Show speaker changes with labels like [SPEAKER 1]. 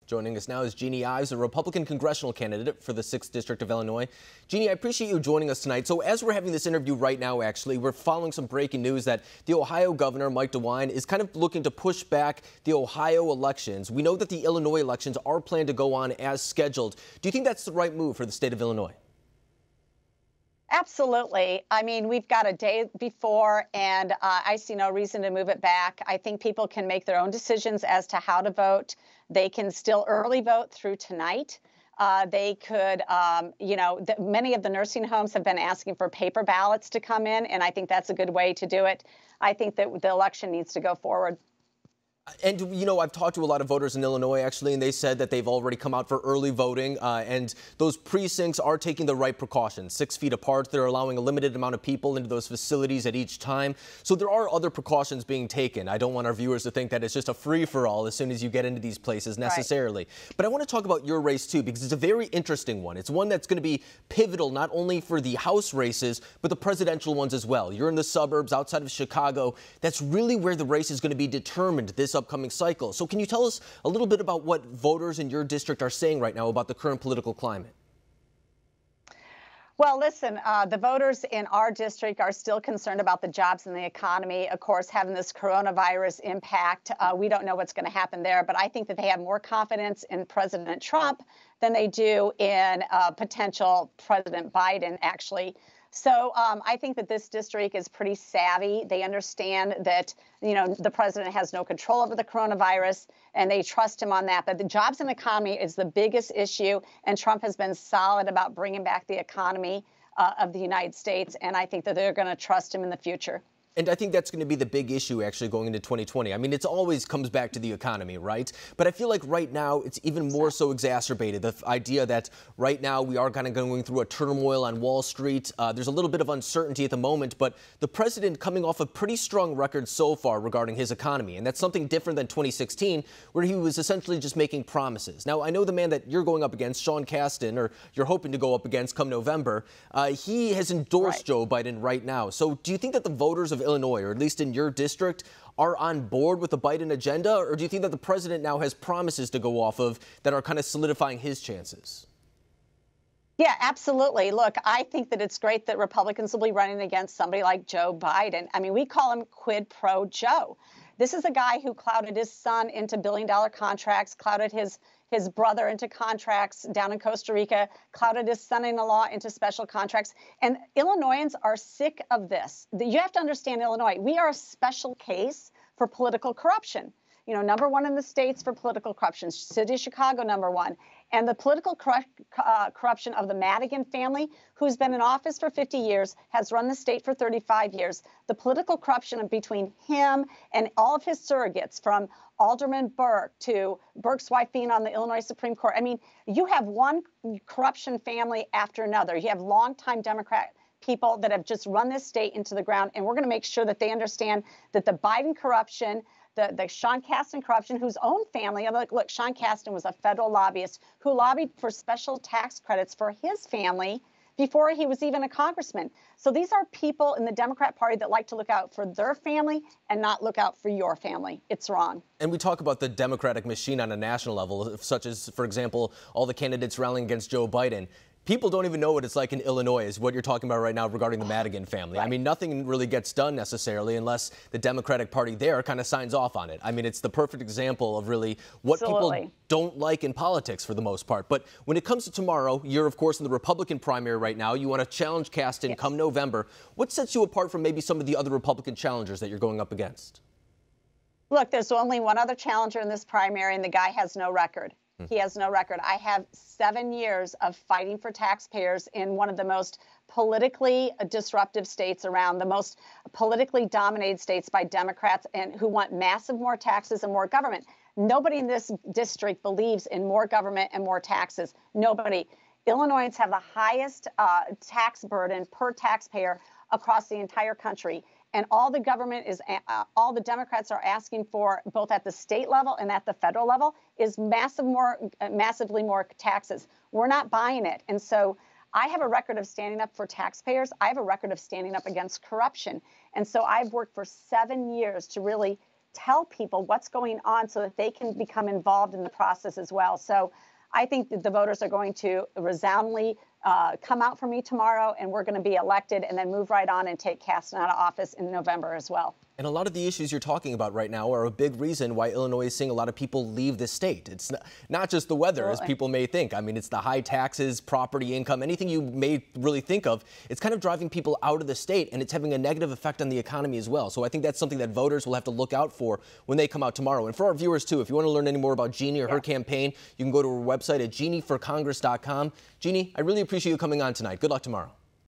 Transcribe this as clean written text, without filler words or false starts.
[SPEAKER 1] Joining us now is Jeanne Ives, a Republican congressional candidate for the 6th District of Illinois. Jeanne, I appreciate you joining us tonight. So as we're having this interview right now, actually, we're following some breaking news that the Ohio governor, Mike DeWine, is kind of looking to push back the Ohio elections. We know that the Illinois elections are planned to go on as scheduled. Do you think that's the right move for the state of Illinois?
[SPEAKER 2] Absolutely. I mean, we've got a day before, and I see no reason to move it back. I think people can make their own decisions as to how to vote. They can still early vote through tonight. They could, many of the nursing homes have been asking for paper ballots to come in, and I think that's a good way to do it. I think that the election needs to go forward.
[SPEAKER 1] And, I've talked to a lot of voters in Illinois, actually, and they said that they've already come out for early voting. And those precincts are taking the right precautions. 6 feet apart, they're allowing a limited amount of people into those facilities at each time. So there are other precautions being taken. I don't want our viewers to think that it's just a free-for-all as soon as you get into these places necessarily. Right. But I want to talk about your race, too, because it's a very interesting one. It's one that's going to be pivotal not only for the House races, but the presidential ones as well. You're in the suburbs outside of Chicago. That's really where the race is going to be determined this upcoming cycle. So can you tell us a little bit about what voters in your district are saying right now about the current political climate?
[SPEAKER 2] Well, listen, the voters in our district are still concerned about the jobs and the economy. Of course, having this coronavirus impact, we don't know what's going to happen there. But I think that they have more confidence in President Trump than they do in potential President Biden, actually. So I think that this district is pretty savvy. They understand that, the president has no control over the coronavirus, and they trust him on that. But the jobs and economy is the biggest issue, and Trump has been solid about bringing back the economy of the United States, and I think that they're going to trust him in the future.
[SPEAKER 1] And I think that's going to be the big issue actually going into 2020. I mean, it always comes back to the economy, right? But I feel like right now it's even more so exacerbated. The idea that right now we are kind of going through a turmoil on Wall Street. There's a little bit of uncertainty at the moment, but the president coming off a pretty strong record so far regarding his economy. And that's something different than 2016, where he was essentially just making promises. Now, I know the man that you're going up against, Sean Casten, or you're hoping to go up against come November, he has endorsed Joe Biden right now. So do you think that the voters of Illinois, or at least in your district, are on board with the Biden agenda? Or do you think that the president now has promises to go off of that are kind of solidifying his chances?
[SPEAKER 2] Yeah, absolutely. Look, I think that it's great that Republicans will be running against somebody like Joe Biden. I mean, we call him Quid Pro Joe. This is a guy who clouded his son into billion-dollar contracts, clouded his brother into contracts down in Costa Rica, clouded his son-in-law into special contracts. And Illinoisans are sick of this. You have to understand, Illinois, we are a special case for political corruption. Number one in the states for political corruption, City of Chicago, number one. And the political corruption of the Madigan family, who's been in office for 50 years, has run the state for 35 years. The political corruption between him and all of his surrogates, from Alderman Burke to Burke's wife being on the Illinois Supreme Court. I mean, you have one corruption family after another. You have longtime Democrat people that have just run this state into the ground. And we're going to make sure that they understand that the Biden corruption, the Sean Casten corruption, whose own family, look, Sean Casten was a federal lobbyist who lobbied for special tax credits for his family before he was even a congressman. So these are people in the Democrat Party that like to look out for their family and not look out for your family. It's wrong.
[SPEAKER 1] And we talk about the Democratic machine on a national level, such as, for example, all the candidates rallying against Joe Biden. People don't even know what it's like in Illinois, is what you're talking about right now regarding the Madigan family. Right. I mean, nothing really gets done necessarily unless the Democratic Party there kind of signs off on it. I mean, it's the perfect example of really what people don't like in politics for the most part. But when it comes to tomorrow, you're, of course, in the Republican primary right now. You want to challenge Casten come November. What sets you apart from maybe some of the other Republican challengers that you're going up against?
[SPEAKER 2] Look, there's only one other challenger in this primary, and the guy has no record. He has no record. I have 7 years of fighting for taxpayers in one of the most politically disruptive states around, the most politically dominated states by Democrats, and who want massive more taxes and more government. Nobody in this district believes in more government and more taxes. Nobody. Illinoisans have the highest tax burden per taxpayer across the entire country. And all the government is, all the Democrats are asking for, both at the state level and at the federal level, is massively more taxes. We're not buying it. And so I have a record of standing up for taxpayers. I have a record of standing up against corruption. And so I've worked for 7 years to really tell people what's going on so that they can become involved in the process as well. So I think that the voters are going to resoundingly come out for me tomorrow, and we're going to be elected and then move right on and take Kasten out of office in November as well.
[SPEAKER 1] And a lot of the issues you're talking about right now are a big reason why Illinois is seeing a lot of people leave the state. It's not just the weather, as people may think. I mean, it's the high taxes, property income, anything you may really think of. It's kind of driving people out of the state, and it's having a negative effect on the economy as well. So I think that's something that voters will have to look out for when they come out tomorrow. And for our viewers, too, if you want to learn any more about Jeanne or her campaign, you can go to her website at jeanneforcongress.com. Jeanne, I really appreciate you coming on tonight. Good luck tomorrow.